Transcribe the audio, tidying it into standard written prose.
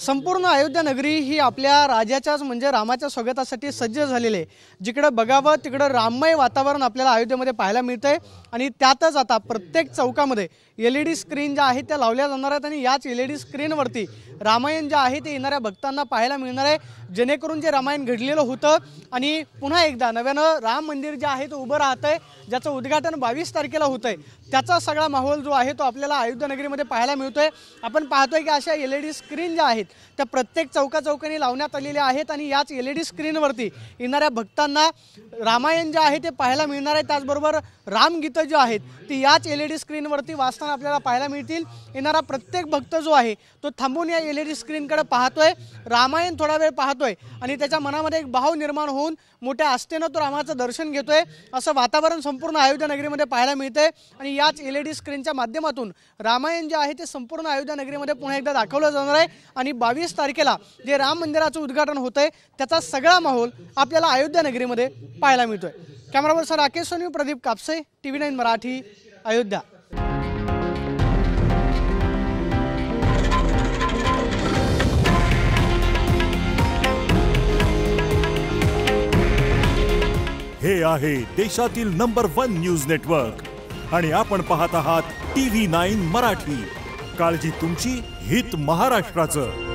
संपूर्ण अयोध्या नगरी ही आपल्या राजाच्याच म्हणजे रामाच्या स्वागतासाठी सज्ज झालेली आहे। जिकडे बघावं तिकडे राममय वातावरण आपल्याला अयोध्येमध्ये पाहायला मिळतंय आणि त्यातच आता प्रत्येक चौकामध्ये LED स्क्रीन ज्या आहेत त्या लावल्या जाणार आहेत आणि याच LED स्क्रीनवरती रामायण जे आहे ते येणाऱ्या भक्तांना पाहायला मिळणार आहे, जेणेकरून जे रामायण घडलेलं होतं आणि पुन्हा एकदा नव्यानं राम मंदिर जे आहे ते उभं राहतंय, ज्याचं उद्घाटन 22 तारखेला होतंय, त्याचा सगळा माहोल जो आहे तो आपल्याला अयोध्या नगरीमध्ये पाहायला मिळतोय। आपण पाहतोय की अशा LED स्क्रीन ज्या आहेत त्या प्रत्येक चौकाचौकांनी लावण्यात आलेल्या आहेत आणि याच LED स्क्रीनवरती येणाऱ्या भक्तांना रामायण जे आहे ते पाहायला मिळणार आहे। त्याचबरोबर रामगीतं जी आहेत ती याच LED स्क्रीनवरती वाचताना आपल्याला पाहायला मिळतील। येणारा प्रत्येक भक्त जो आहे तो थांबून या LED स्क्रीनकडे पाहतोय, रामायण थोडा वेळ पाहतोय आणि त्याच्या मनामध्ये एक भाव निर्माण होऊन मोठ्या आस्थेनं तो रामाचं दर्शन घेतोय। असं वातावरण संपूर्ण अयोध्या नगरीमध्ये पाहायला मिळते आणि याच LED स्क्रीनच्या माध्यमातून रामायण जे आहे ते संपूर्ण अयोध्या नगरीमध्ये पुन्हा एकदा दाखवलं जाणार आहे आणि 22 तारखेला जे राम मंदिराचं उद्घाटन होतंय त्याचा सगळा माहोल आपल्याला अयोध्या नगरीमध्ये पाहायला मिळतोय। Camera person Rakesh Soni, Pradeep Kapse, TV9 Marathi, Ayodhya. हे आहे देशातील नंबर 1 न्यूज नेटवर्क आणि आपण पाहत आहात TV9 मराठी। काळजी तुमची, हित महाराष्ट्राचं।